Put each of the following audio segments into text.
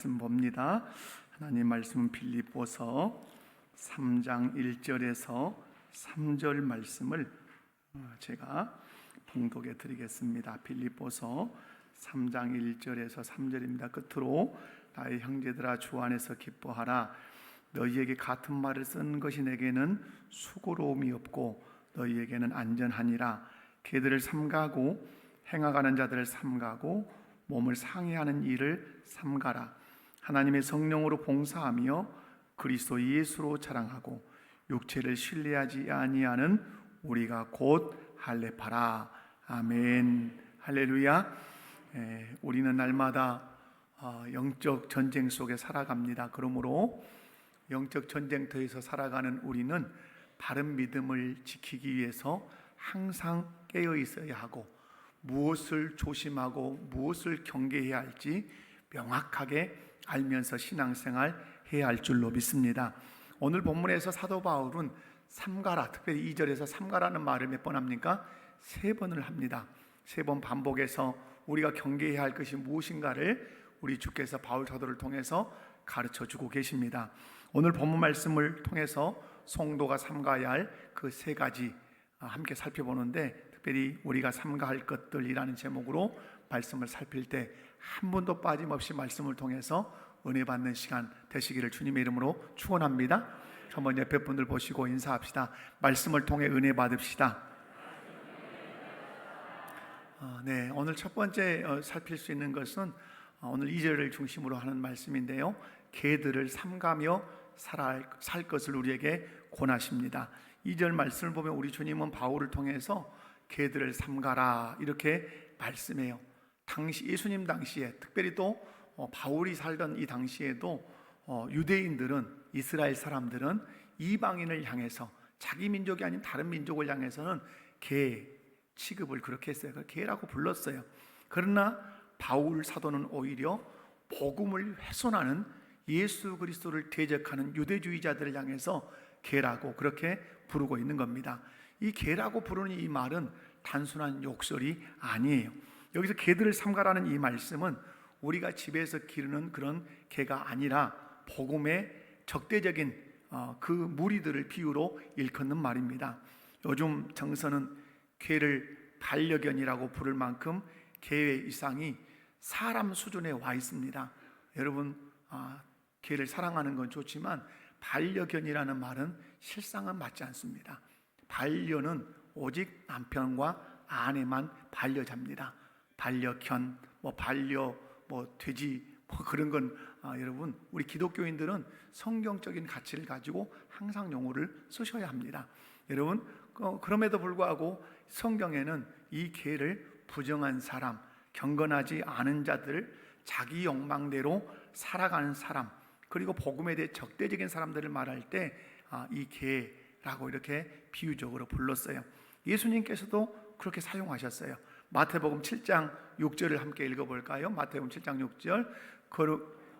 말씀 봅니다. 하나님 말씀은 빌립보서 3장 1절에서 3절 말씀을 제가 봉독해 드리겠습니다. 빌립보서 3장 1절에서 3절입니다. 끝으로 나의 형제들아 주 안에서 기뻐하라. 너희에게 같은 말을 쓴 것이 내게는 수고로움이 없고 너희에게는 안전하니라. 개들을 삼가고 행하가는 자들을 삼가고 몸을 상해하는 일을 삼가라. 하나님의 성령으로 봉사하며 그리스도 예수로 자랑하고 육체를 신뢰하지 아니하는 우리가 곧 할례파라. 아멘. 할렐루야. 우리는 날마다 영적 전쟁 속에 살아갑니다. 그러므로 영적 전쟁터에서 살아가는 우리는 바른 믿음을 지키기 위해서 항상 깨어 있어야 하고 무엇을 조심하고 무엇을 경계해야 할지 명확하게 알면서 신앙생활 해야 할 줄로 믿습니다. 오늘 본문에서 사도 바울은 삼가라, 특별히 2절에서 삼가라는 말을 몇 번 합니까? 3번을 합니다. 3번 반복해서 우리가 경계해야 할 것이 무엇인가를 우리 주께서 바울 사도를 통해서 가르쳐 주고 계십니다. 오늘 본문 말씀을 통해서 성도가 삼가야 할 그 3가지 함께 살펴보는데, 특별히 우리가 삼가할 것들이라는 제목으로 말씀을 살필 때 한 번도 빠짐없이 말씀을 통해서 은혜 받는 시간 되시기를 주님의 이름으로 축원합니다. 한번 옆에 분들 보시고 인사합시다. 말씀을 통해 은혜 받읍시다. 오늘 첫 번째 살필 수 있는 것은 오늘 2절을 중심으로 하는 말씀인데요, 개들을 삼가며 살 것을 우리에게 권하십니다. 2절 말씀을 보면 우리 주님은 바울을 통해서 개들을 삼가라 이렇게 말씀해요. 당시 예수님 당시에, 특별히 또 바울이 살던 이 당시에도 유대인들은, 이스라엘 사람들은 이방인을 향해서, 자기 민족이 아닌 다른 민족을 향해서는 개 취급을 그렇게 했어요. 개라고 불렀어요. 그러나 바울 사도는 오히려 복음을 훼손하는, 예수 그리스도를 대적하는 유대주의자들을 향해서 개라고 그렇게 부르고 있는 겁니다. 이 개라고 부르는 이 말은 단순한 욕설이 아니에요. 여기서 개들을 삼가라는 이 말씀은 우리가 집에서 기르는 그런 개가 아니라 복음의 적대적인 그 무리들을 비유로 일컫는 말입니다. 요즘 정서는 개를 반려견이라고 부를 만큼 개의 이상이 사람 수준에 와 있습니다. 여러분, 개를 사랑하는 건 좋지만 반려견이라는 말은 실상은 맞지 않습니다. 반려는 오직 남편과 아내만 반려자입니다. 반려견, 반려, 돼지, 그런 건 여러분, 우리 기독교인들은 성경적인 가치를 가지고 항상 용어를 쓰셔야 합니다. 여러분, 그럼에도 불구하고 성경에는 이 개를 부정한 사람, 경건하지 않은 자들, 자기 욕망대로 살아가는 사람, 그리고 복음에 대해 적대적인 사람들을 말할 때 이 개라고 이렇게 비유적으로 불렀어요. 예수님께서도 그렇게 사용하셨어요. 마태복음 7장 6절을 함께 읽어볼까요? 마태복음 7장 6절.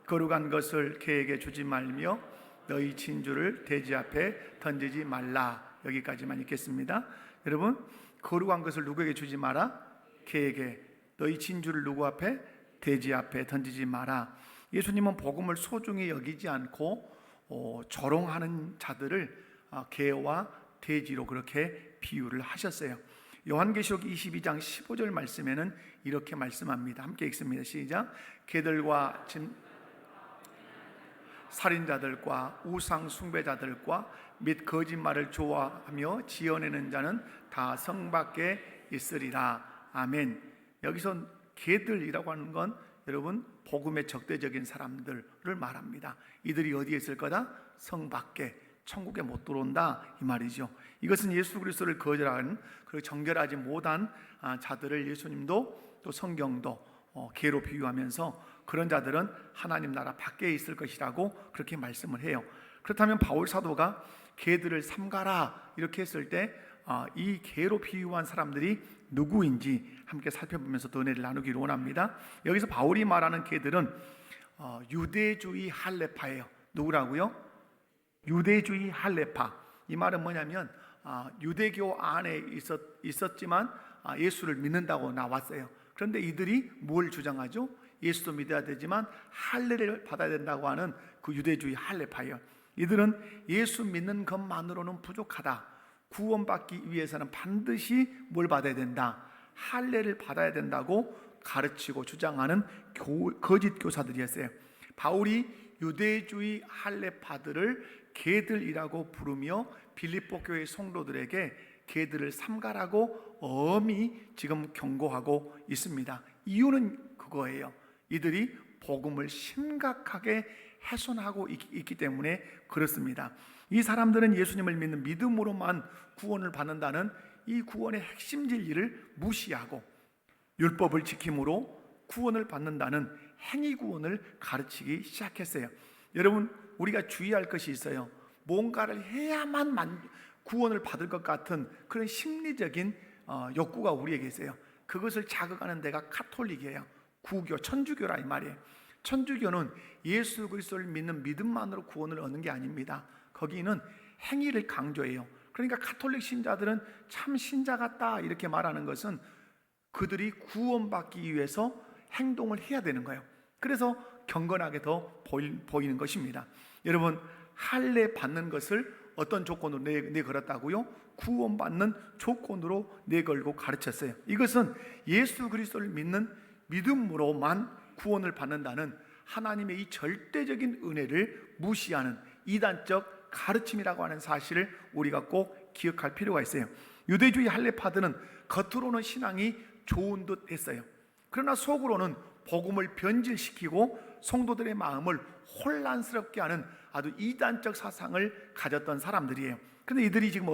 거룩한 것을 개에게 주지 말며 너희 진주를 돼지 앞에 던지지 말라. 여기까지만 읽겠습니다. 여러분, 거룩한 것을 누구에게 주지 마라? 개에게. 너희 진주를 누구 앞에? 돼지 앞에 던지지 마라. 예수님은 복음을 소중히 여기지 않고 조롱하는 자들을 개와 돼지로 그렇게 비유를 하셨어요. 요한계시록 22장 15절 말씀에는 이렇게 말씀합니다. 함께 읽습니다. 시작. 개들과 살인자들과 우상 숭배자들과 및 거짓말을 좋아하며 지어내는 자는 다 성 밖에 있으리라. 아멘. 여기서 개들이라고 하는 건 여러분, 복음의 적대적인 사람들을 말합니다. 이들이 어디에 있을 거다? 성 밖에, 천국에 못 들어온다 이 말이죠. 이것은 예수 그리스도를 거절하는, 그리고 정결하지 못한 자들을 예수님도 또 성경도 개로 비유하면서 그런 자들은 하나님 나라 밖에 있을 것이라고 그렇게 말씀을 해요. 그렇다면 바울 사도가 개들을 삼가라 이렇게 했을 때 이 개로 비유한 사람들이 누구인지 함께 살펴보면서 더 은혜를 나누기를 원합니다. 여기서 바울이 말하는 개들은 유대주의 할례파예요. 누구라고요? 유대주의 할례파. 이 말은 뭐냐면 유대교 안에 있었지만 예수를 믿는다고 나왔어요. 그런데 이들이 뭘 주장하죠? 예수도 믿어야 되지만 할례를 받아야 된다고 하는 그 유대주의 할례파예요. 이들은 예수 믿는 것만으로는 부족하다. 구원받기 위해서는 반드시 뭘 받아야 된다? 할례를 받아야 된다고 가르치고 주장하는 거짓 교사들이었어요. 바울이 유대주의 할례파들을 개들이라고 부르며 빌립보 교회 성도들에게 개들을 삼가라고 엄히 지금 경고하고 있습니다. 이유는 그거예요. 이들이 복음을 심각하게 훼손하고 있기 때문에 그렇습니다. 이 사람들은 예수님을 믿는 믿음으로만 구원을 받는다는 이 구원의 핵심 진리를 무시하고 율법을 지킴으로 구원을 받는다는 행위 구원을 가르치기 시작했어요. 여러분, 우리가 주의할 것이 있어요. 뭔가를 해야만 구원을 받을 것 같은 그런 심리적인 욕구가 우리에게 있어요. 그것을 자극하는 데가 카톨릭이에요. 구교, 천주교라 이 말이에요. 천주교는 예수 그리스도를 믿는 믿음만으로 구원을 얻는 게 아닙니다. 거기는 행위를 강조해요. 그러니까 카톨릭 신자들은 참 신자 같다 이렇게 말하는 것은 그들이 구원받기 위해서 행동을 해야 되는 거예요. 그래서 경건하게 더 보이는 것입니다. 여러분, 할례 받는 것을 어떤 조건으로 내걸었다고요? 구원받는 조건으로 내걸고 가르쳤어요. 이것은 예수 그리스도를 믿는 믿음으로만 구원을 받는다는 하나님의 이 절대적인 은혜를 무시하는 이단적 가르침이라고 하는 사실을 우리가 꼭 기억할 필요가 있어요. 유대주의 할례파들은 겉으로는 신앙이 좋은 듯 했어요. 그러나 속으로는 복음을 변질시키고 성도들의 마음을 혼란스럽게 하는 아주 이단적 사상을 가졌던 사람들이에요. 그런데 이들이 지금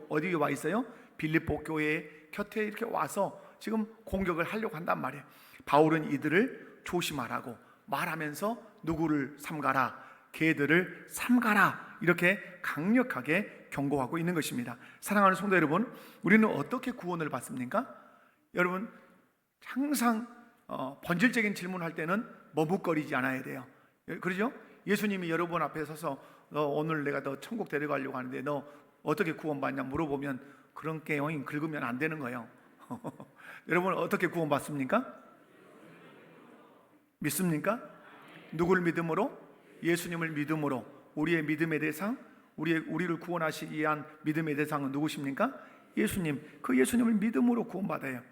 어디에 와 있어요? 빌립보 교회 곁에 이렇게 와서 지금 공격을 하려고 한단 말이에요. 바울은 이들을 조심하라고 말하면서 누구를 삼가라? 개들을 삼가라, 이렇게 강력하게 경고하고 있는 것입니다. 사랑하는 성도 여러분, 우리는 어떻게 구원을 받습니까? 여러분, 항상 본질적인 질문할 때는 머뭇거리지 않아야 돼요. 그러죠? 예수님이 여러분 앞에 서서 너 오늘 내가 너 천국 데려가려고 하는데 너 어떻게 구원받냐 물어보면 그런 게 긁으면 안 되는 거예요. 여러분, 어떻게 구원받습니까? 믿습니까? 누구를 믿음으로? 예수님을 믿음으로. 우리의 믿음의 대상, 우리를 구원하시기 위한 믿음의 대상은 누구십니까? 예수님. 그 예수님을 믿음으로 구원받아요.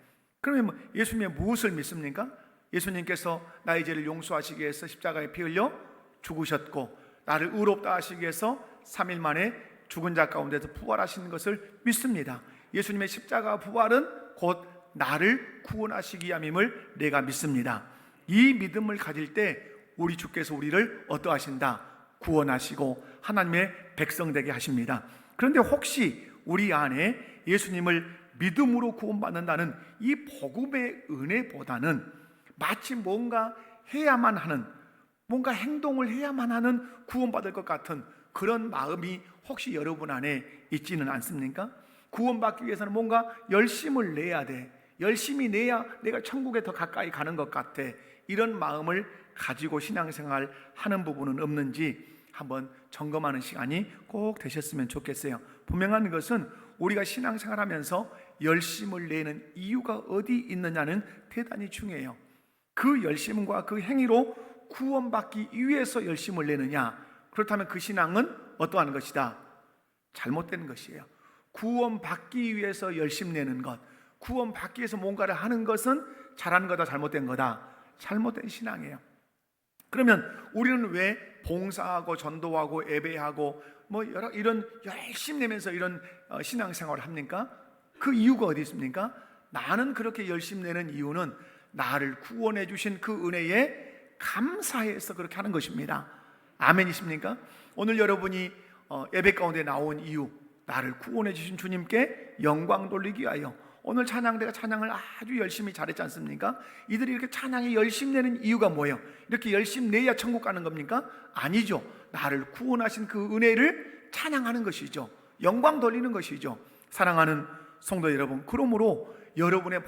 그러면 예수님의 무엇을 믿습니까? 예수님께서 나의 죄를 용서하시기 위해서 십자가에 피 흘려 죽으셨고 나를 의롭다 하시기 위해서 3일 만에 죽은 자 가운데서 부활하시는 것을 믿습니다. 예수님의 십자가 부활은 곧 나를 구원하시기 위함임을 내가 믿습니다. 이 믿음을 가질 때 우리 주께서 우리를 어떠하신다? 구원하시고 하나님의 백성 되게 하십니다. 그런데 혹시 우리 안에 예수님을 믿음으로 구원받는다는 이 복음의 은혜보다는 마치 뭔가 해야만 하는, 뭔가 행동을 해야만 하는 구원받을 것 같은 그런 마음이 혹시 여러분 안에 있지는 않습니까? 구원받기 위해서는 뭔가 열심을 내야 돼. 열심히 내야 내가 천국에 더 가까이 가는 것 같아. 이런 마음을 가지고 신앙생활 하는 부분은 없는지 한번 점검하는 시간이 꼭 되셨으면 좋겠어요. 분명한 것은 우리가 신앙생활하면서 열심을 내는 이유가 어디 있느냐는 대단히 중요해요. 그 열심과 그 행위로 구원받기 위해서 열심을 내느냐, 그렇다면 그 신앙은 어떠한 것이다? 잘못된 것이에요. 구원받기 위해서 열심 내는 것, 구원받기 위해서 뭔가를 하는 것은 잘하는 거다, 잘못된 거다? 잘못된 신앙이에요. 그러면 우리는 왜 봉사하고 전도하고 예배하고 이런 열심히 내면서 이런 신앙생활을 합니까? 그 이유가 어디 있습니까? 나는 그렇게 열심히 내는 이유는 나를 구원해 주신 그 은혜에 감사해서 그렇게 하는 것입니다. 아멘이십니까? 오늘 여러분이 예배 가운데 나온 이유, 나를 구원해 주신 주님께 영광 돌리기 위하여. 오늘 찬양대가 찬양을 아주 열심히 잘했지 않습니까? 이들이 이렇게 찬양에 열심히 내는 이유가 뭐예요? 이렇게 열심히 내야 천국 가는 겁니까? 아니죠. 나를 구원하신 그 은혜를 찬양하는 것이죠. 영광 돌리는 것이죠. 사랑하는 성도 여러분, 그러므로 여러분의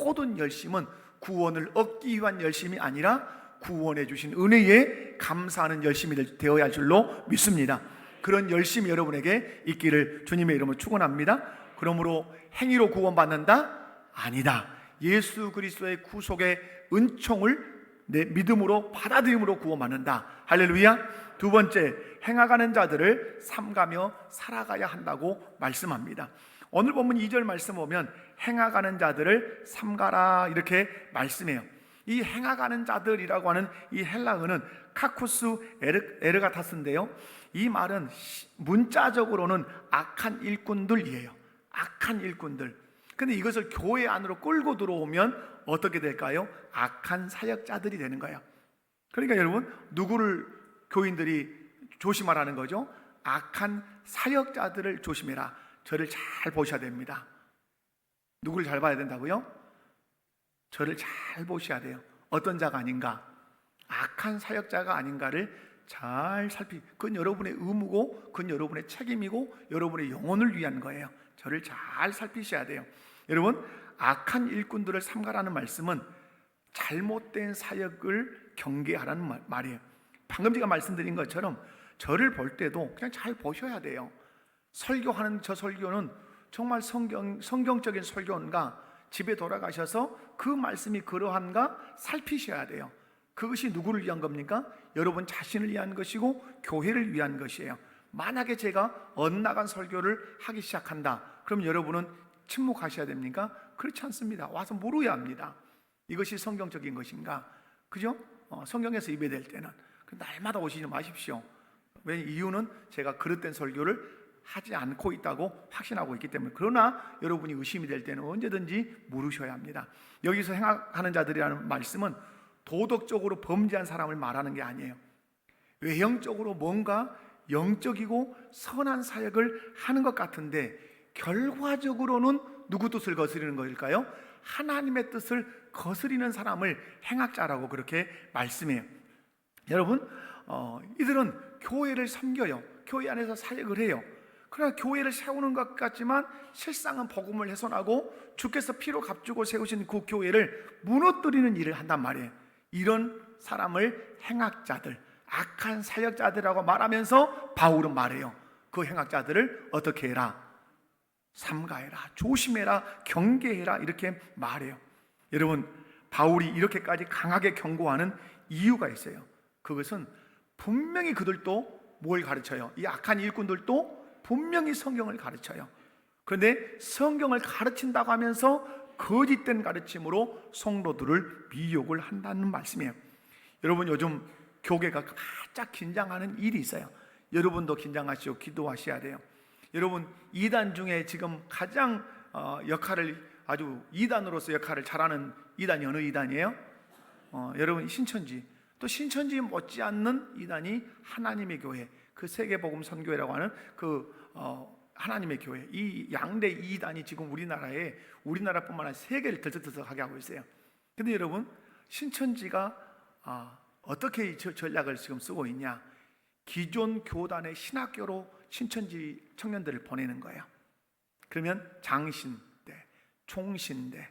모든 열심은 구원을 얻기 위한 열심이 아니라 구원해 주신 은혜에 감사하는 열심이 되어야 할 줄로 믿습니다. 그런 열심이 여러분에게 있기를 주님의 이름으로 축원합니다. 그러므로 행위로 구원받는다? 아니다. 예수 그리스도의 구속의 은총을 내 믿음으로 받아들임으로 구원받는다. 할렐루야. 두 번째, 행하가는 자들을 삼가며 살아가야 한다고 말씀합니다. 오늘 본문 2절 말씀 보면 행하가는 자들을 삼가라 이렇게 말씀해요. 이 행하가는 자들이라고 하는 이 헬라어는 카쿠스 에르가타스인데요, 이 말은 문자적으로는 악한 일꾼들이에요. 악한 일꾼들. 근데 이것을 교회 안으로 끌고 들어오면 어떻게 될까요? 악한 사역자들이 되는 거예요. 그러니까 여러분, 누구를 교인들이 조심하라는 거죠? 악한 사역자들을 조심해라. 저를 잘 보셔야 됩니다. 누구를 잘 봐야 된다고요? 저를 잘 보셔야 돼요. 어떤 자가 아닌가, 악한 사역자가 아닌가를 잘 그건 여러분의 의무고, 그건 여러분의 책임이고, 여러분의 영혼을 위한 거예요. 저를 잘 살피셔야 돼요. 여러분, 악한 일꾼들을 삼가라는 말씀은 잘못된 사역을 경계하라는 말이에요. 방금 제가 말씀드린 것처럼 저를 볼 때도 그냥 잘 보셔야 돼요. 설교하는 저 설교는 정말 성경적인 설교인가, 집에 돌아가셔서 그 말씀이 그러한가 살피셔야 돼요. 그것이 누구를 위한 겁니까? 여러분 자신을 위한 것이고 교회를 위한 것이에요. 만약에 제가 엇나간 설교를 하기 시작한다, 그럼 여러분은 침묵하셔야 됩니까? 그렇지 않습니다. 와서 물어야 합니다. 이것이 성경적인 것인가? 그죠? 성경에서 예배될 때는 날마다 오시지 마십시오. 왜? 이유는 제가 그릇된 설교를 하지 않고 있다고 확신하고 있기 때문에. 그러나 여러분이 의심이 될 때는 언제든지 물으셔야 합니다. 여기서 행하는 자들이라는 말씀은 도덕적으로 범죄한 사람을 말하는 게 아니에요. 외형적으로 뭔가 영적이고 선한 사역을 하는 것 같은데 결과적으로는 누구 뜻을 거스리는 것일까요? 하나님의 뜻을 거스리는 사람을 행악자라고 그렇게 말씀해요. 여러분, 이들은 교회를 섬겨요. 교회 안에서 사역을 해요. 그러나 교회를 세우는 것 같지만 실상은 복음을 훼손하고 주께서 피로 값주고 세우신 그 교회를 무너뜨리는 일을 한단 말이에요. 이런 사람을 행악자들, 악한 사역자들이라고 말하면서 바울은 말해요. 그 행악자들을 어떻게 해라? 삼가해라, 조심해라, 경계해라 이렇게 말해요. 여러분, 바울이 이렇게까지 강하게 경고하는 이유가 있어요. 그것은 분명히 그들도 뭘 가르쳐요? 이 악한 일꾼들도 분명히 성경을 가르쳐요. 그런데 성경을 가르친다고 하면서 거짓된 가르침으로 성도들을 미혹을 한다는 말씀이에요. 여러분, 요즘 교계가 바짝 긴장하는 일이 있어요. 여러분도 긴장하시고 기도하셔야 돼요. 여러분, 이단 중에 지금 가장 역할을, 아주 이단으로서 역할을 잘하는 이단이 어느 이단이에요? 여러분, 신천지. 또 신천지 못지않는 이단이 하나님의 교회, 그 세계복음 선교회라고 하는 하나님의 교회, 이 양대 이단이 지금 우리나라뿐만 아니라 세계를 들썩들썩하게 하고 있어요. 근데 여러분, 신천지가 어떻게 이 전략을 지금 쓰고 있냐? 기존 교단의 신학교로 신천지 청년들을 보내는 거예요. 그러면 장신대, 총신대,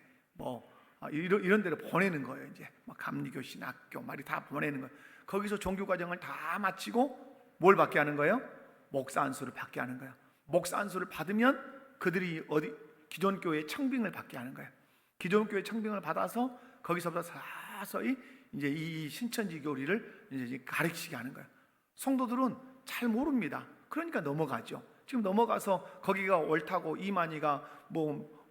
이런 데로 보내는 거예요. 이제 감리교, 신학교 말이 다 보내는 거예요. 거기서 종교 과정을 다 마치고 뭘 받게 하는 거예요? 목사 안수를 받게 하는 거예요. 목사 안수를 받으면 그들이 기존 교회의 청빙을 받게 하는 거예요. 기존 교회 청빙을 받아서 거기서부터 서서히 이제 이 신천지 교리를 이제 가르치게 하는 거예요. 성도들은 잘 모릅니다. 그러니까 넘어가죠. 지금 넘어가서 거기가 옳다고 이만희가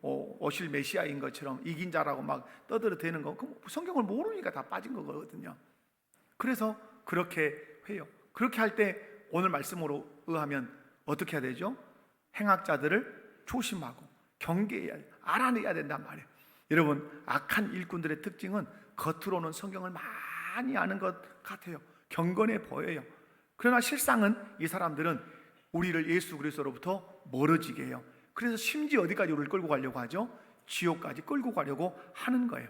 오실 메시아인 것처럼 이긴 자라고 막 떠들어대는 거, 성경을 모르니까 다 빠진 거거든요. 그래서 그렇게 해요. 그렇게 할 때 오늘 말씀으로 의하면 어떻게 해야 되죠? 행악자들을 조심하고 경계해야, 알아내야 된단 말이에요. 여러분, 악한 일꾼들의 특징은 겉으로는 성경을 많이 아는 것 같아요. 경건해 보여요. 그러나 실상은 이 사람들은 우리를 예수 그리스도로부터 멀어지게 해요. 그래서 심지어 어디까지 우리를 끌고 가려고 하죠? 지옥까지 끌고 가려고 하는 거예요.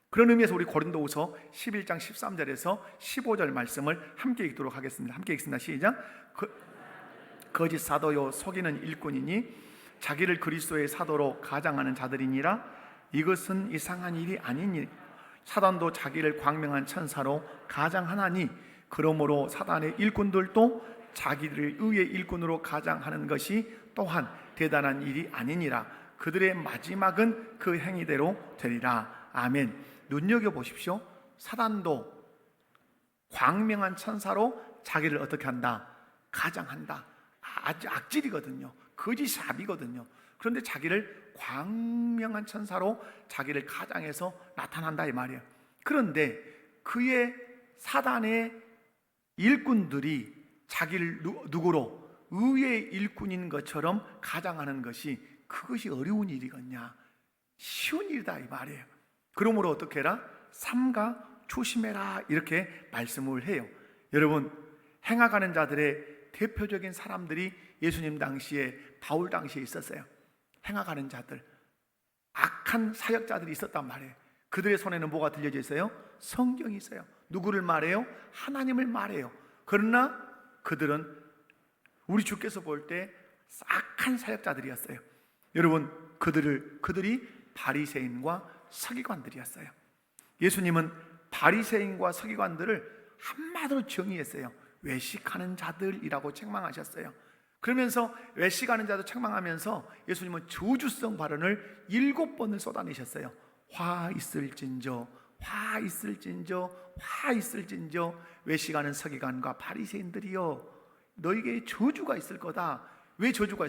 그런 의미에서 우리 고린도후서 11장 13절에서 15절 말씀을 함께 읽도록 하겠습니다. 함께 읽습니다. 시작. 거짓 사도요 속이는 일꾼이니 자기를 그리스도의 사도로 가장하는 자들이니라. 이것은 이상한 일이 아니니 사단도 자기를 광명한 천사로 가장하나니 그러므로 사단의 일꾼들도 자기들을 의의 일꾼으로 가장하는 것이 또한 대단한 일이 아니니라. 그들의 마지막은 그 행위대로 되리라. 아멘. 눈여겨보십시오. 사단도 광명한 천사로 자기를 어떻게 한다? 가장한다. 아주 악질이거든요. 거짓 삽이거든요. 그런데 자기를 광명한 천사로 자기를 가장해서 나타난다 이 말이에요. 그런데 그의 사단의 일꾼들이 자기를 누구로? 의의 일꾼인 것처럼 가장하는 것이, 그것이 어려운 일이겠냐? 쉬운 일이다 이 말이에요. 그러므로 어떻게 해라? 삼가 조심해라 이렇게 말씀을 해요. 여러분, 행악하는 자들의 대표적인 사람들이 예수님 당시에, 바울 당시에 있었어요. 행악하는 자들, 악한 사역자들이 있었단 말이에요. 그들의 손에는 뭐가 들려져 있어요? 성경이 있어요. 누구를 말해요? 하나님을 말해요. 그러나 그들은 우리 주께서 볼 때 악한 사역자들이었어요. 여러분, 그들이 바리새인과 서기관들이었어요. 예수님은 바리새인과 서기관들을 한마디로 정의했어요. 외식하는 자들이라고 책망하셨어요. 그러면서 외식하는 자들 책망하면서 예수님은 저주성 발언을 7번을 쏟아내셨어요. 화 있을진저, 화 있을진저, 화 있을진저, 외식하는 서기관과 바리새인들이여, 너에게 저주가 있을 거다. 왜 저주가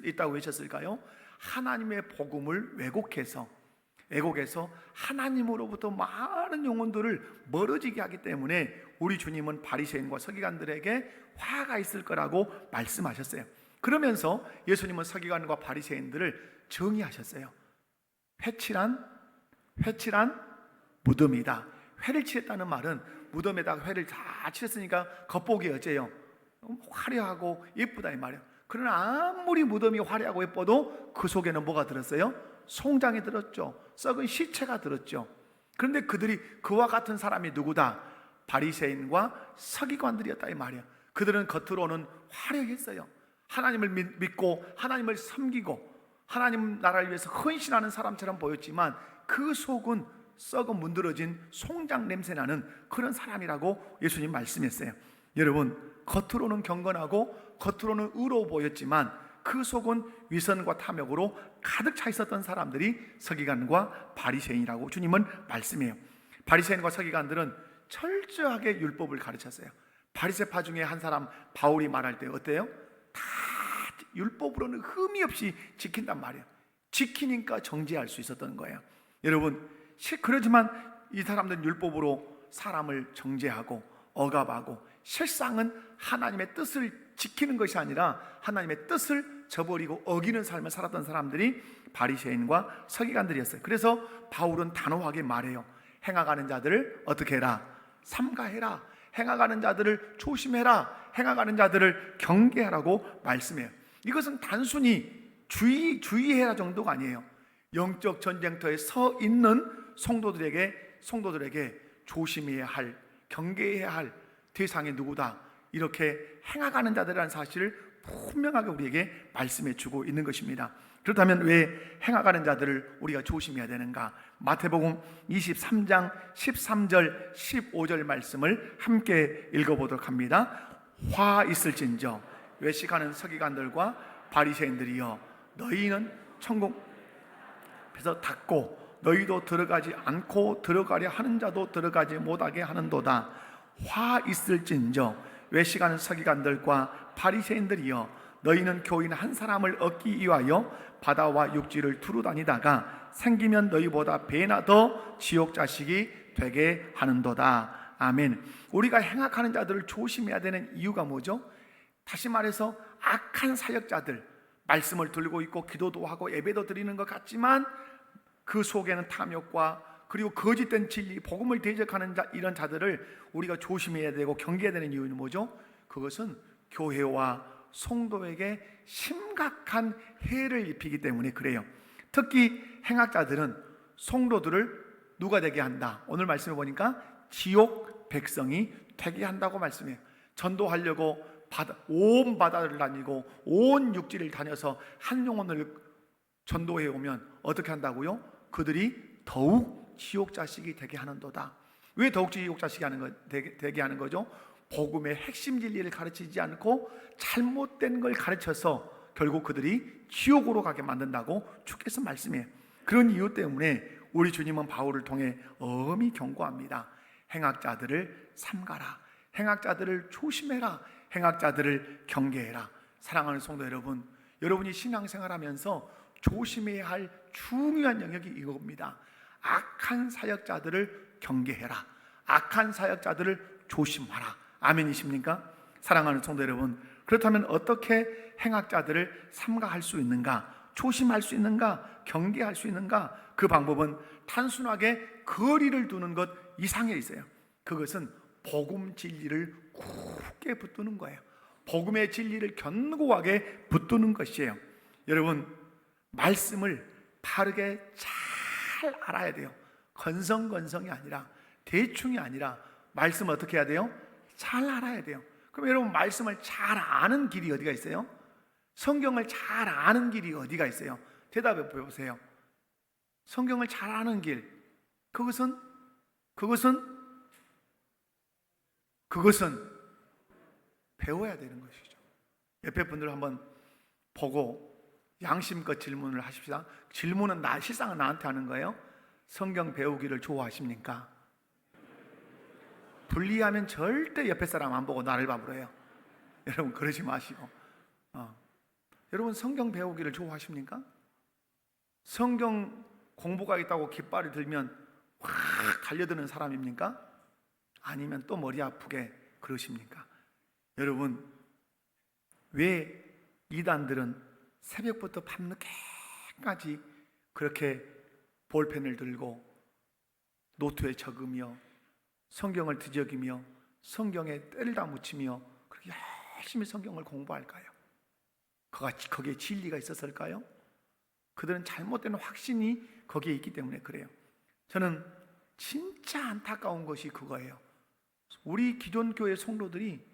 있다고 외쳤을까요? 하나님의 복음을 왜곡해서 하나님으로부터 많은 영혼들을 멀어지게 하기 때문에 우리 주님은 바리새인과 서기관들에게 화가 있을 거라고 말씀하셨어요. 그러면서 예수님은 서기관과 바리새인들을 정의하셨어요. 회칠한 무덤이다. 회를 칠했다는 말은 무덤에다가 회를 다 칠했으니까 겉보기 어째요? 화려하고 예쁘다 이 말이에요. 그러나 아무리 무덤이 화려하고 예뻐도 그 속에는 뭐가 들었어요? 송장이 들었죠. 썩은 시체가 들었죠. 그런데 그들이, 그와 같은 사람이 누구다? 바리새인과 서기관들이었다 이 말이에요. 그들은 겉으로는 화려했어요. 하나님을 믿고 하나님을 섬기고 하나님 나라를 위해서 헌신하는 사람처럼 보였지만 그 속은 썩은 문드러진 송장 냄새나는 그런 사람이라고 예수님 말씀했어요. 여러분, 겉으로는 경건하고 겉으로는 의로워 보였지만 그 속은 위선과 탐욕으로 가득 차 있었던 사람들이 서기관과 바리새인이라고 주님은 말씀해요. 바리새인과 서기관들은 철저하게 율법을 가르쳤어요. 바리새파 중에 한 사람 바울이 말할 때 어때요? 다 율법으로는 흠이 없이 지킨단 말이에요. 지키니까 정죄할 수 있었던 거예요. 여러분, 그러지만 이 사람들은 율법으로 사람을 정죄하고 억압하고 실상은 하나님의 뜻을 지키는 것이 아니라 하나님의 뜻을 저버리고 어기는 삶을 살았던 사람들이 바리새인과 서기관들이었어요. 그래서 바울은 단호하게 말해요. 행악하는 자들을 어떻게 해라? 삼가해라. 행악하는 자들을 조심해라. 행악하는 자들을 경계하라고 말씀해요. 이것은 단순히 주의해라 정도가 아니에요. 영적 전쟁터에 서 있는 성도들에게 조심해야 할, 경계해야 할 대상이 누구다, 이렇게 행악하는 자들이라는 사실을 분명하게 우리에게 말씀해 주고 있는 것입니다. 그렇다면 왜 행악하는 자들을 우리가 조심해야 되는가? 마태복음 23장 13절 15절 말씀을 함께 읽어보도록 합니다. 화 있을진저 외식하는 서기관들과 바리새인들이여, 너희는 천국 앞에서 닫고 너희도 들어가지 않고 들어가려 하는 자도 들어가지 못하게 하는도다. 화 있을진저 외식하는 서기관들과 바리새인들이여, 너희는 교인 한 사람을 얻기 위하여 바다와 육지를 두루 다니다가 생기면 너희보다 배나 더 지옥 자식이 되게 하는도다. 아멘. 우리가 행악하는 자들을 조심해야 되는 이유가 뭐죠? 다시 말해서 악한 사역자들, 말씀을 들고 있고 기도도 하고 예배도 드리는 것 같지만 그 속에는 탐욕과 그리고 거짓된 진리, 복음을 대적하는 이런 자들을 우리가 조심해야 되고 경계해야 되는 이유는 뭐죠? 그것은 교회와 성도에게 심각한 해를 입히기 때문에 그래요. 특히 행악자들은 성도들을 누가 되게 한다? 오늘 말씀해 보니까 지옥 백성이 되게 한다고 말씀해요. 전도하려고 온 바다를 다니고 온 육지를 다녀서 한 영혼을 전도해 오면 어떻게 한다고요? 그들이 더욱 지옥 자식이 되게 하는도다. 왜 더욱 지옥 자식이 되게 하는 거죠? 복음의 핵심 진리를 가르치지 않고 잘못된 걸 가르쳐서 결국 그들이 지옥으로 가게 만든다고 주께서 말씀해요. 그런 이유 때문에 우리 주님은 바울을 통해 엄히 경고합니다. 행악자들을 삼가라. 행악자들을 조심해라. 행악자들을 경계해라. 사랑하는 성도 여러분, 여러분이 신앙생활하면서 조심해야 할 중요한 영역이 이겁니다. 악한 사역자들을 경계해라. 악한 사역자들을 조심하라. 아멘이십니까? 사랑하는 성도 여러분, 그렇다면 어떻게 행악자들을 삼가할 수 있는가? 조심할 수 있는가? 경계할 수 있는가? 그 방법은 단순하게 거리를 두는 것 이상에 있어요. 그것은 복음 진리를 굳게 붙드는 거예요. 복음의 진리를 견고하게 붙드는 것이에요. 여러분, 말씀을 바르게 잘 알아야 돼요. 건성건성이 아니라, 대충이 아니라 말씀을 어떻게 해야 돼요? 잘 알아야 돼요. 그럼 여러분, 말씀을 잘 아는 길이 어디가 있어요? 성경을 잘 아는 길이 어디가 있어요? 대답해 보세요. 성경을 잘 아는 길, 그것은 배워야 되는 것이죠. 옆에 분들 한번 보고 양심껏 질문을 하십시다. 질문은 실상은 나한테 하는 거예요. 성경 배우기를 좋아하십니까? 불리하면 절대 옆에 사람 안 보고 나를 봐버려요. 여러분, 그러지 마시고. 여러분, 성경 배우기를 좋아하십니까? 성경 공부가 있다고 깃발이 들면 확 달려드는 사람입니까? 아니면 또 머리 아프게 그러십니까? 여러분, 왜 이단들은 새벽부터 밤늦게까지 그렇게 볼펜을 들고 노트에 적으며 성경을 뒤적이며 성경에 때를 다 묻히며 그렇게 열심히 성경을 공부할까요? 거기에 진리가 있었을까요? 그들은 잘못된 확신이 거기에 있기 때문에 그래요. 저는 진짜 안타까운 것이 그거예요. 우리 기존 교회 성도들이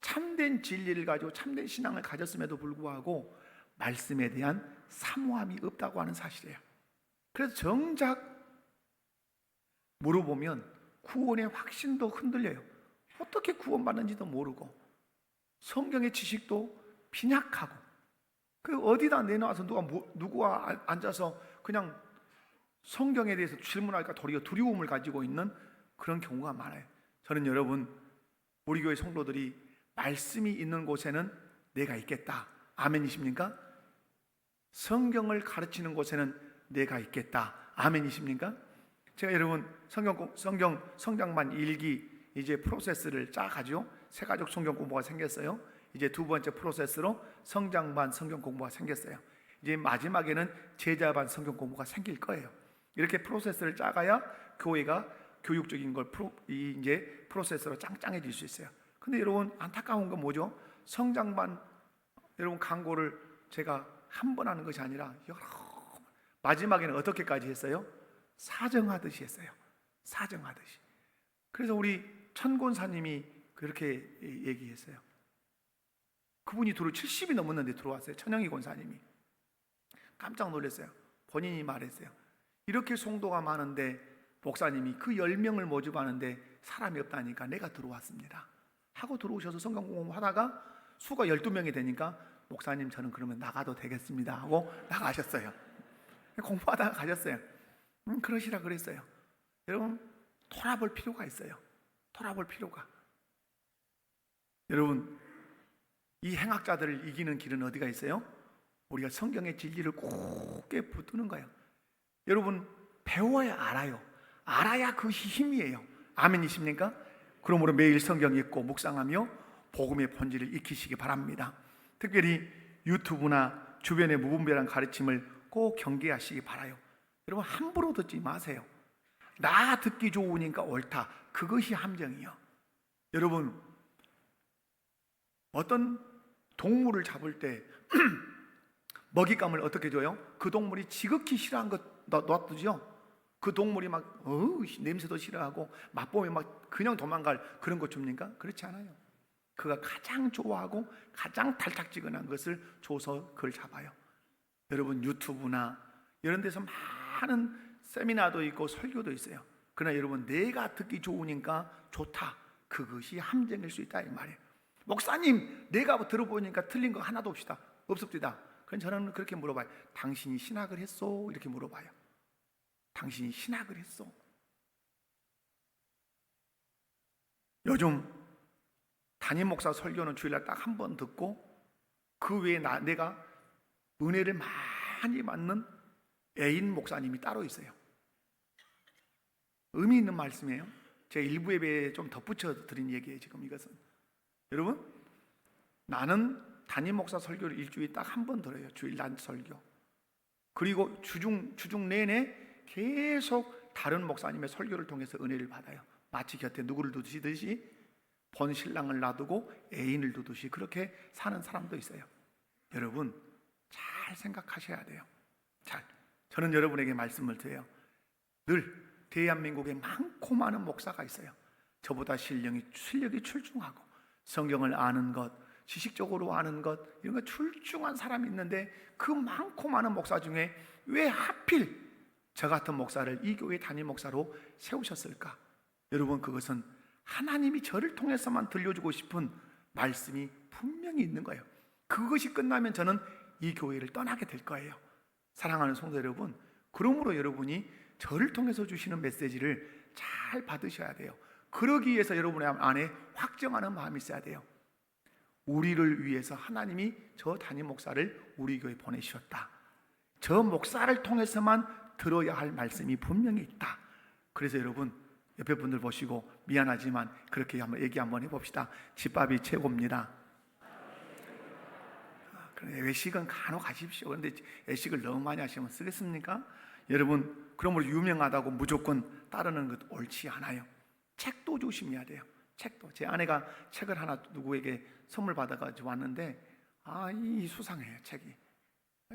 참된 진리를 가지고 참된 신앙을 가졌음에도 불구하고 말씀에 대한 사모함이 없다고 하는 사실이에요. 그래서 정작 물어보면 구원의 확신도 흔들려요. 어떻게 구원받는지도 모르고 성경의 지식도 빈약하고, 그 어디다 내놔서 누구와 앉아서 그냥 성경에 대해서 질문할까 도리어 두려움을 가지고 있는 그런 경우가 많아요. 저는 여러분, 우리 교회 성도들이 말씀이 있는 곳에는 내가 있겠다. 아멘이십니까? 성경을 가르치는 곳에는 내가 있겠다. 아멘이십니까? 제가 여러분 성장반 1기 이제 프로세스를 짜가지고 새가족 성경 공부가 생겼어요. 이제 두 번째 프로세스로 성장반 성경 공부가 생겼어요. 이제 마지막에는 제자반 성경 공부가 생길 거예요. 이렇게 프로세스를 짜가야 교회가 교육적인 걸 이제 프로세스로 짱짱해질 수 있어요. 근데 여러분, 안타까운 건 뭐죠? 성장반 여러분 광고를 제가 한 번 하는 것이 아니라 여러 마지막에는 어떻게까지 했어요? 사정하듯이 했어요. 사정하듯이. 그래서 우리 천권사님이 그렇게 얘기했어요. 그분이 70이 넘었는데 들어왔어요. 천영희 권사님이. 깜짝 놀랐어요. 본인이 말했어요. 이렇게 성도가 많은데 목사님이 그 10명을 모집하는데 사람이 없다니까 내가 들어왔습니다 하고 들어오셔서 성경 공부하다가 수가 12명이 되니까 목사님, 저는 그러면 나가도 되겠습니다 하고 나가셨어요. 공부하다가 가셨어요. 그러시라 그랬어요. 여러분, 돌아볼 필요가 있어요. 돌아볼 필요가. 여러분, 이 행악자들을 이기는 길은 어디가 있어요? 우리가 성경의 진리를 굳게 붙드는 거예요. 여러분, 배워야 알아요. 알아야 그 힘이에요. 아멘이십니까? 그러므로 매일 성경 읽고 묵상하며 복음의 본질을 익히시기 바랍니다. 특별히 유튜브나 주변의 무분별한 가르침을 꼭 경계하시기 바라요. 여러분, 함부로 듣지 마세요. 나 듣기 좋으니까 옳다, 그것이 함정이요. 여러분, 어떤 동물을 잡을 때 먹잇감을 어떻게 줘요? 그 동물이 지극히 싫어한 것 놔두죠. 그 동물이 막 냄새도 싫어하고 맛보면 막 그냥 도망갈 그런 거 줍니까? 그렇지 않아요. 그가 가장 좋아하고 가장 달짝지근한 것을 줘서 그걸 잡아요. 여러분, 유튜브나 이런 데서 많은 세미나도 있고 설교도 있어요. 그러나 여러분, 내가 듣기 좋으니까 좋다, 그것이 함정일 수 있다 이 말이에요. 목사님, 내가 들어보니까 틀린 거 하나도 없습니다. 그럼 저는 그렇게 물어봐요. 당신이 신학을 했소? 이렇게 물어봐요. 당신이 신학을 했소? 요즘 담임 목사 설교는 주일날 딱 한 번 듣고 그 외에 내가 은혜를 많이 받는 애인 목사님이 따로 있어요. 의미 있는 말씀이에요. 제가 일부 예배에 좀 덧붙여 드린 얘기예요. 지금 이것은 여러분, 나는 담임 목사 설교를 일주일에 딱 한 번 들어요. 주일 날 설교. 그리고 주중 내내 계속 다른 목사님의 설교를 통해서 은혜를 받아요. 마치 곁에 누구를 두시듯이 본 신랑을 놔두고 애인을 두듯이 그렇게 사는 사람도 있어요. 여러분, 잘 생각하셔야 돼요. 저는 여러분에게 말씀을 드려요. 늘 대한민국에 많고 많은 목사가 있어요. 저보다 실력이 출중하고 성경을 아는 것, 지식적으로 아는 것, 이런 거 출중한 사람이 있는데 그 많고 많은 목사 중에 왜 하필 저 같은 목사를 이 교회 담임 목사로 세우셨을까? 여러분, 그것은 하나님이 저를 통해서만 들려주고 싶은 말씀이 분명히 있는 거예요. 그것이 끝나면 저는 이 교회를 떠나게 될 거예요. 사랑하는 성도 여러분, 그러므로 여러분이 저를 통해서 주시는 메시지를 잘 받으셔야 돼요. 그러기 위해서 여러분의 안에 확정하는 마음이 있어야 돼요. 우리를 위해서 하나님이 저 담임 목사를 우리 교회에 보내주셨다. 저 목사를 통해서만 들어야 할 말씀이 분명히 있다. 그래서 여러분, 옆에 분들 보시고 미안하지만 그렇게 한번 얘기 한번 해봅시다. 집밥이 최고입니다. 외식은 간혹 하십시오. 그런데 외식을 너무 많이 하시면 쓰겠습니까? 여러분, 그러므로 유명하다고 무조건 따르는 것도 옳지 않아요. 책도 조심해야 돼요. 책도. 제 아내가 책을 하나 누구에게 선물 받아가지고 왔는데 이 수상해요.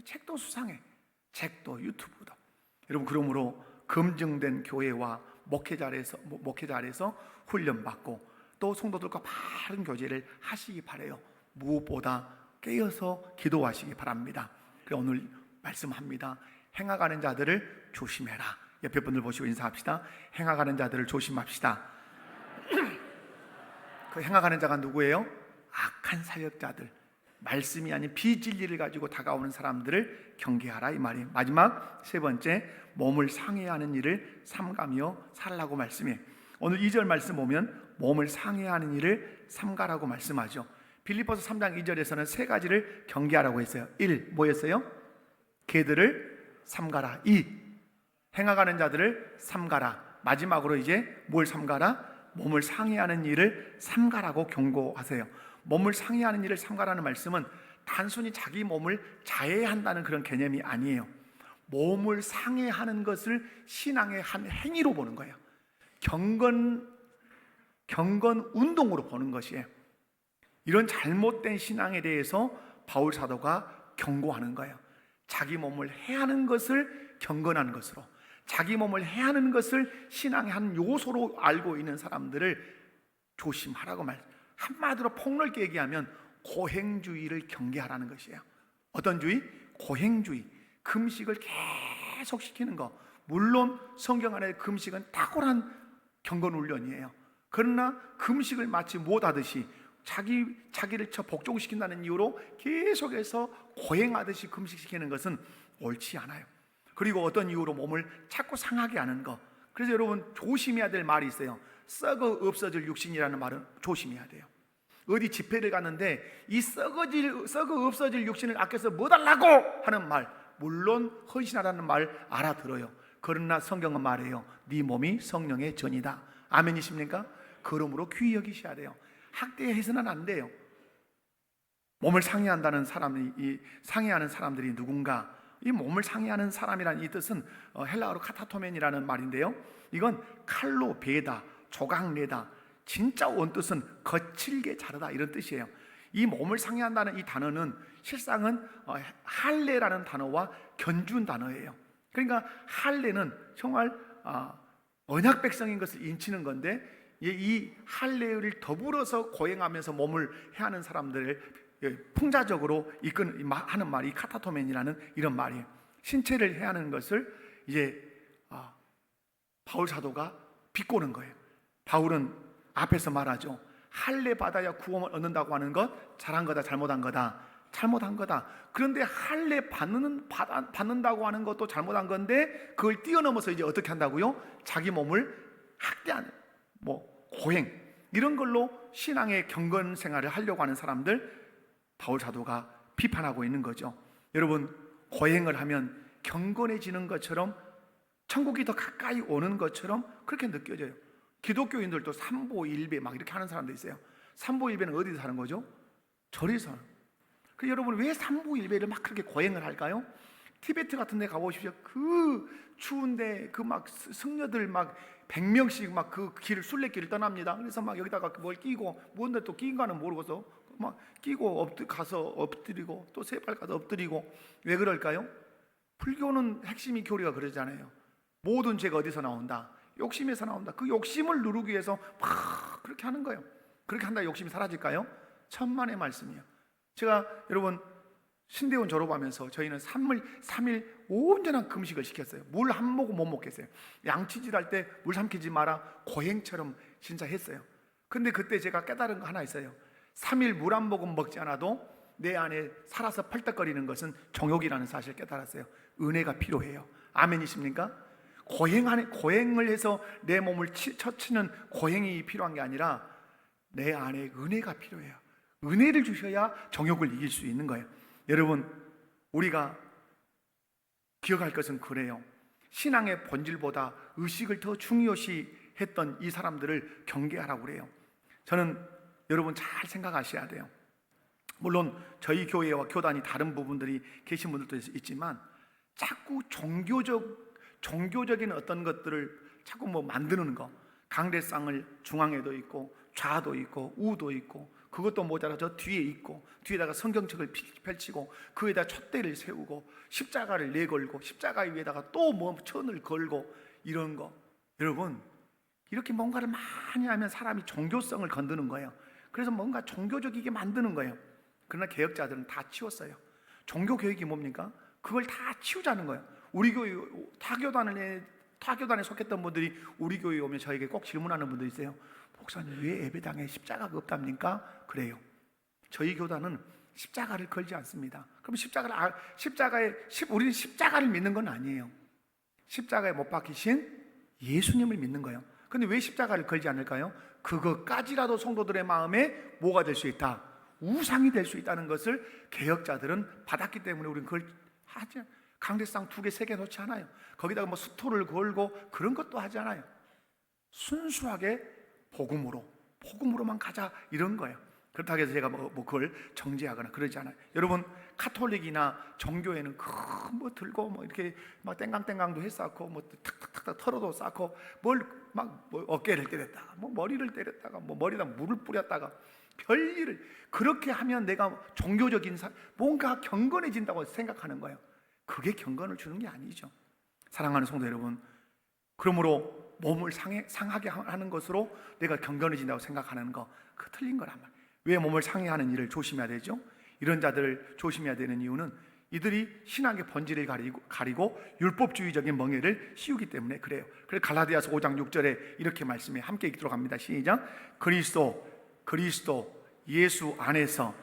책도 수상해. 책도 유튜브도. 여러분, 그러므로 검증된 교회와 목회자 아래서 훈련받고 또 성도들과 바른 교제를 하시기 바라요. 무엇보다 깨어서 기도하시기 바랍니다. 그래서 오늘 말씀합니다. 행악하는 자들을 조심해라. 옆에 분들 보시고 인사합시다. 행악하는 자들을 조심합시다. 그 행악하는 자가 누구예요? 악한 사역자들, 말씀이 아닌 비진리를 가지고 다가오는 사람들을 경계하라 이 말이에요. 마지막 세 번째, 몸을 상해하는 일을 삼가며 살라고 말씀해. 오늘 2절 말씀 보면 몸을 상해하는 일을 삼가라고 말씀하죠. 빌립보서 3장 2절에서는 세 가지를 경계하라고 했어요. 1. 뭐였어요? 개들을 삼가라. 2. 행악하는 자들을 삼가라. 마지막으로 이제 뭘 삼가라? 몸을 상해하는 일을 삼가라고 경고하세요. 몸을 상해하는 일을 삼가라는 말씀은 단순히 자기 몸을 자해한다는 그런 개념이 아니에요. 몸을 상해하는 것을 신앙의 한 행위로 보는 거예요. 경건 운동으로 보는 것이에요. 이런 잘못된 신앙에 대해서 바울 사도가 경고하는 거예요. 자기 몸을 해하는 것을 경건하는 것으로, 자기 몸을 해하는 것을 신앙의 한 요소로 알고 있는 사람들을 조심하라고 한마디로 폭넓게 얘기하면 고행주의를 경계하라는 것이에요. 어떤 주의? 고행주의. 금식을 계속 시키는 거. 물론 성경 안에 금식은 탁월한 경건훈련이에요. 그러나 금식을 마치 못하듯이 자기를 복종시킨다는 이유로 계속해서 고행하듯이 금식시키는 것은 옳지 않아요. 그리고 어떤 이유로 몸을 자꾸 상하게 하는 거. 그래서 여러분, 조심해야 될 말이 있어요. 썩어 없어질 육신이라는 말은 조심해야 돼요. 어디 집회를 갔는데 이 썩어 없어질 육신을 아껴서 뭐 달라고 하는 말, 물론 헌신하라는 말 알아들어요. 그러나 성경은 말해요. 네 몸이 성령의 전이다. 아멘이십니까? 그러므로 귀히 여기셔야 돼요. 학대해서는 안 돼요. 몸을 상해한다는 상해하는 사람들이 누군가? 이 몸을 상해하는 사람이라는 이 뜻은 헬라어로 카타토멘이라는 말인데요, 이건 칼로 베다, 조각내다, 진짜 원뜻은 거칠게 자르다 이런 뜻이에요. 이 몸을 상해한다는 이 단어는 실상은 할례라는 단어와 견준 단어예요. 그러니까 할례는 정말 언약 백성인 것을 인치는 건데, 이 할례를 더불어서 고행하면서 몸을 해하는 사람들을 풍자적으로 하는 말이 카타토멘이라는 이런 말이에요. 신체를 해하는 것을 이제 바울 사도가 비꼬는 거예요. 바울은 앞에서 말하죠. 할례 받아야 구원을 얻는다고 하는 것 잘한 거다, 잘못한 거다? 잘못한 거다. 그런데 할례 받는다고 하는 것도 잘못한 건데 그걸 뛰어넘어서 이제 어떻게 한다고요? 자기 몸을 학대하는 고행, 이런 걸로 신앙의 경건 생활을 하려고 하는 사람들 바울 사도가 비판하고 있는 거죠. 여러분, 고행을 하면 경건해지는 것처럼, 천국이 더 가까이 오는 것처럼 그렇게 느껴져요. 기독교인들도 삼보일배 막 이렇게 하는 사람도 있어요. 삼보일배는 어디서 하는 거죠? 절에서. 그 여러분, 왜 삼보일배를 막 그렇게 고행을 할까요? 티베트 같은 데 가보십시오. 그 추운데 그 막 승려들 막 100명씩 막 그 길을, 순례길을 떠납니다. 그래서 막 여기다가 뭘 끼고, 뭔데 또 끼인가는 모르고서 막 끼고 가서 엎드리고 또 세 발 가서 엎드리고. 왜 그럴까요? 불교는 핵심이 교리가 그러잖아요. 모든 죄가 어디서 나온다? 욕심에서 나온다. 그 욕심을 누르기 위해서 막 그렇게 하는 거예요. 그렇게 한다 욕심이 사라질까요? 천만의 말씀이에요. 제가 여러분 신대원 졸업하면서 저희는 3일 온전한 금식을 시켰어요. 물 한 모금 못 먹겠어요. 양치질 할 때 물 삼키지 마라, 고행처럼 진짜 했어요. 근데 그때 제가 깨달은 거 하나 있어요. 3일 물 한 모금 먹지 않아도 내 안에 살아서 펄떡거리는 것은 정욕이라는 사실을 깨달았어요. 은혜가 필요해요. 아멘이십니까? 고행을 해서 내 몸을 처치는 고행이 필요한 게 아니라 내 안에 은혜가 필요해요. 은혜를 주셔야 정욕을 이길 수 있는 거예요. 여러분, 우리가 기억할 것은 그래요. 신앙의 본질보다 의식을 더 중요시 했던 이 사람들을 경계하라고 그래요. 저는 여러분 잘 생각하셔야 돼요. 물론 저희 교회와 교단이 다른 부분들이 계신 분들도 있지만 자꾸 종교적인 어떤 것들을 자꾸 뭐 만드는 거, 강대상을 중앙에도 있고 좌도 있고 우도 있고, 그것도 모자라 저 뒤에 있고, 뒤에다가 성경책을 펼치고 그 위에다 촛대를 세우고 십자가를 내걸고 십자가 위에다가 또 뭐 천을 걸고 이런 거. 여러분, 이렇게 뭔가를 많이 하면 사람이 종교성을 건드는 거예요. 그래서 뭔가 종교적이게 만드는 거예요. 그러나 개혁자들은 다 치웠어요. 종교 교육이 뭡니까? 그걸 다 치우자는 거예요. 우리 교회 타교단에 속했던 분들이 우리 교회에 오면 저에게 꼭 질문하는 분들이 있어요. 목사님, 왜 예배당에 십자가가 없답니까? 그래요. 저희 교단은 십자가를 걸지 않습니다. 그럼 우리는 십자가를 믿는 건 아니에요. 십자가에 못 박히신 예수님을 믿는 거예요. 근데 왜 십자가를 걸지 않을까요? 그것까지라도 성도들의 마음에 뭐가 될 수 있다? 우상이 될 수 있다는 것을 개혁자들은 받았기 때문에 우리는 그걸 하지 않아요. 강대상 2개, 3개 놓지 않아요. 거기다가 뭐 수토를 걸고 그런 것도 하지 않아요. 순수하게 복음으로만 가자, 이런 거예요. 그렇다고 해서 제가 뭐 그걸 정죄하거나 그러지 않아요. 여러분, 카톨릭이나 종교에는 뭐 들고 뭐 이렇게 막 땡강땡강도 했었고, 뭐 탁탁탁 털어도 쌓고, 뭐 어깨를 때렸다가 뭐 머리를 때렸다가 뭐 머리에다 물을 뿌렸다가 별일을 그렇게 하면 내가 종교적인 뭔가 경건해진다고 생각하는 거예요. 그게 경건을 주는 게 아니죠. 사랑하는 성도 여러분, 그러므로 몸을 상하게 하는 것으로 내가 경건해진다고 생각하는 거, 그 틀린 거란 말이에요. 왜 몸을 상해하는 일을 조심해야 되죠? 이런 자들을 조심해야 되는 이유는 이들이 신앙의 본질을 가리고 율법주의적인 멍에를 씌우기 때문에 그래요. 그래서 갈라디아서 5장 6절에 이렇게 말씀해, 함께 읽도록 합니다. 시작. 그리스도 예수 안에서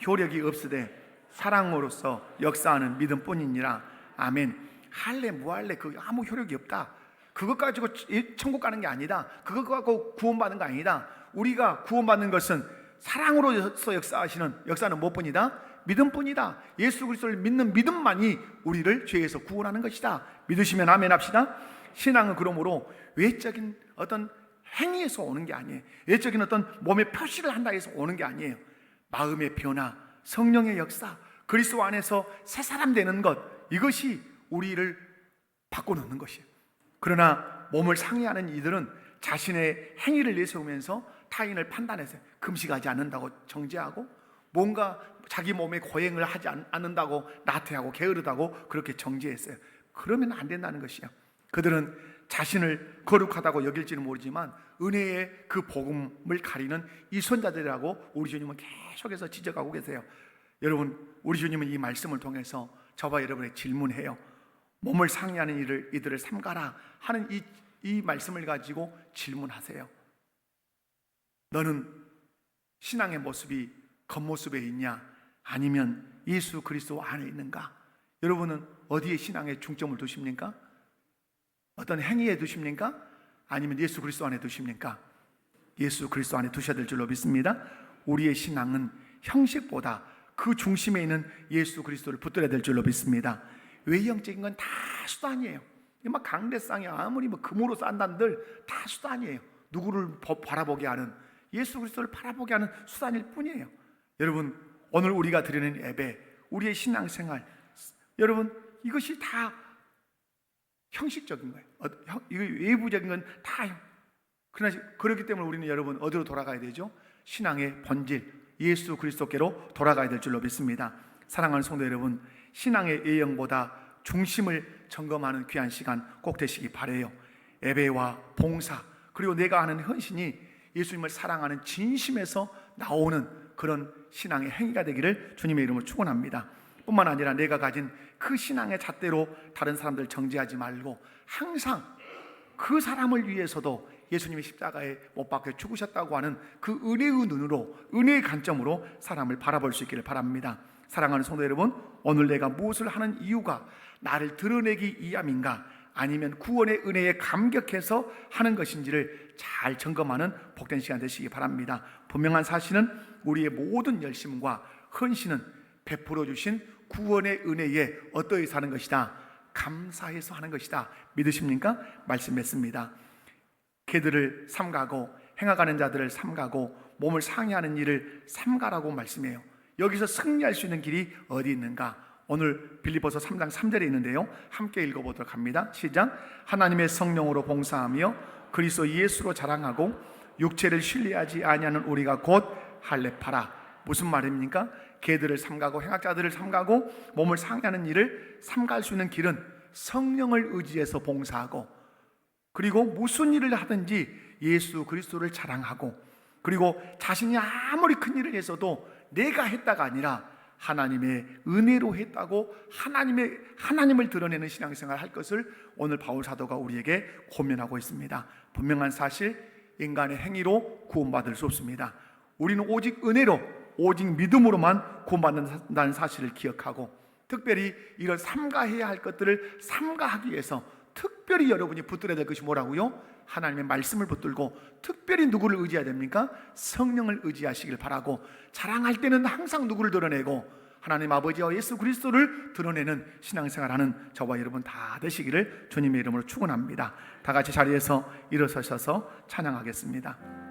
효력이 없으되 사랑으로서 역사하는 믿음뿐이니라. 아멘. 할래 무할래 그 아무 효력이 없다. 그것 가지고 천국 가는 게 아니다. 그것 가지고 구원받는 거 아니다. 우리가 구원받는 것은 사랑으로서 역사는 무엇뿐이다? 믿음뿐이다. 예수 그리스도를 믿는 믿음만이 우리를 죄에서 구원하는 것이다. 믿으시면 아멘 합시다. 신앙은 그러므로 외적인 어떤 행위에서 오는 게 아니에요. 외적인 어떤 몸의 표시를 한다 해서 오는 게 아니에요. 마음의 변화, 성령의 역사, 그리스도 안에서 새 사람 되는 것, 이것이 우리를 바꿔놓는 것이에요. 그러나 몸을 상해하는 이들은 자신의 행위를 내세우면서 타인을 판단해서 금식하지 않는다고 정죄하고, 뭔가 자기 몸에 고행을 하지 않는다고 나태하고 게으르다고 그렇게 정죄했어요. 그러면 안 된다는 것이에요. 그들은 자신을 거룩하다고 여길지는 모르지만 은혜의 그 복음을 가리는 이 선자들이라고 우리 주님은 계속해서 지적하고 계세요. 여러분, 우리 주님은 이 말씀을 통해서 저와 여러분의 질문해요. 몸을 상해하는 이들을 삼가라 하는 이 말씀을 가지고 질문하세요. 너는 신앙의 모습이 겉모습에 있냐, 아니면 예수 그리스도 안에 있는가? 여러분은 어디에 신앙의 중점을 두십니까? 어떤 행위에 두십니까? 아니면 예수 그리스도 안에 두십니까? 예수 그리스도 안에 두셔야 될 줄로 믿습니다. 우리의 신앙은 형식보다 그 중심에 있는 예수 그리스도를 붙들어야 될 줄로 믿습니다. 외형적인 건 다 수단이에요. 막 강대상이 아무리 금으로 싼단들 다 수단이에요. 누구를 바라보게 하는, 예수 그리스도를 바라보게 하는 수단일 뿐이에요. 여러분, 오늘 우리가 드리는 예배, 우리의 신앙생활, 여러분 이것이 다 형식적인 거예요. 이거 외부적인 건 다. 그러나 그렇기 때문에 우리는 여러분 어디로 돌아가야 되죠? 신앙의 본질, 예수 그리스도께로 돌아가야 될 줄로 믿습니다. 사랑하는 성도 여러분, 신앙의 예형보다 중심을 점검하는 귀한 시간 꼭 되시기 바라요. 예배와 봉사, 그리고 내가 하는 헌신이 예수님을 사랑하는 진심에서 나오는 그런 신앙의 행위가 되기를 주님의 이름으로 축원합니다. 뿐만 아니라 내가 가진 그 신앙의 잣대로 다른 사람들 정죄하지 말고 항상 그 사람을 위해서도 예수님이 십자가에 못 박혀 죽으셨다고 하는 그 은혜의 눈으로, 은혜의 관점으로 사람을 바라볼 수 있기를 바랍니다. 사랑하는 성도 여러분, 오늘 내가 무엇을 하는 이유가 나를 드러내기 위함인가, 아니면 구원의 은혜에 감격해서 하는 것인지를 잘 점검하는 복된 시간 되시기 바랍니다. 분명한 사실은 우리의 모든 열심과 헌신은 베풀어 주신 구원의 은혜에 어떠히 사는 것이다, 감사해서 하는 것이다. 믿으십니까? 말씀했습니다. 개들을 삼가고 행하가는 자들을 삼가고 몸을 상해하는 일을 삼가라고 말씀해요. 여기서 승리할 수 있는 길이 어디 있는가? 오늘 빌립보서 3장 3절에 있는데요, 함께 읽어보도록 합니다. 시작. 하나님의 성령으로 봉사하며 그리스도 예수로 자랑하고 육체를 신뢰하지 아니하는 우리가 곧 할례파라. 무슨 말입니까? 개들을 삼가고 행악자들을 삼가고 몸을 상해하는 일을 삼갈 수 있는 길은 성령을 의지해서 봉사하고, 그리고 무슨 일을 하든지 예수 그리스도를 자랑하고, 그리고 자신이 아무리 큰 일을 했어도 내가 했다가 아니라 하나님의 은혜로 했다고 하나님을 드러내는 신앙생활을 할 것을 오늘 바울 사도가 우리에게 권면하고 있습니다. 분명한 사실, 인간의 행위로 구원받을 수 없습니다. 우리는 오직 은혜로, 오직 믿음으로만 구원받는다는 사실을 기억하고, 특별히 이런 삼가해야 할 것들을 삼가하기 위해서 특별히 여러분이 붙들어야 될 것이 뭐라고요? 하나님의 말씀을 붙들고, 특별히 누구를 의지해야 됩니까? 성령을 의지하시길 바라고, 자랑할 때는 항상 누구를 드러내고 하나님 아버지와 예수 그리스도를 드러내는 신앙생활하는 저와 여러분 다 되시기를 주님의 이름으로 축원합니다. 다 같이 자리에서 일어서셔서 찬양하겠습니다.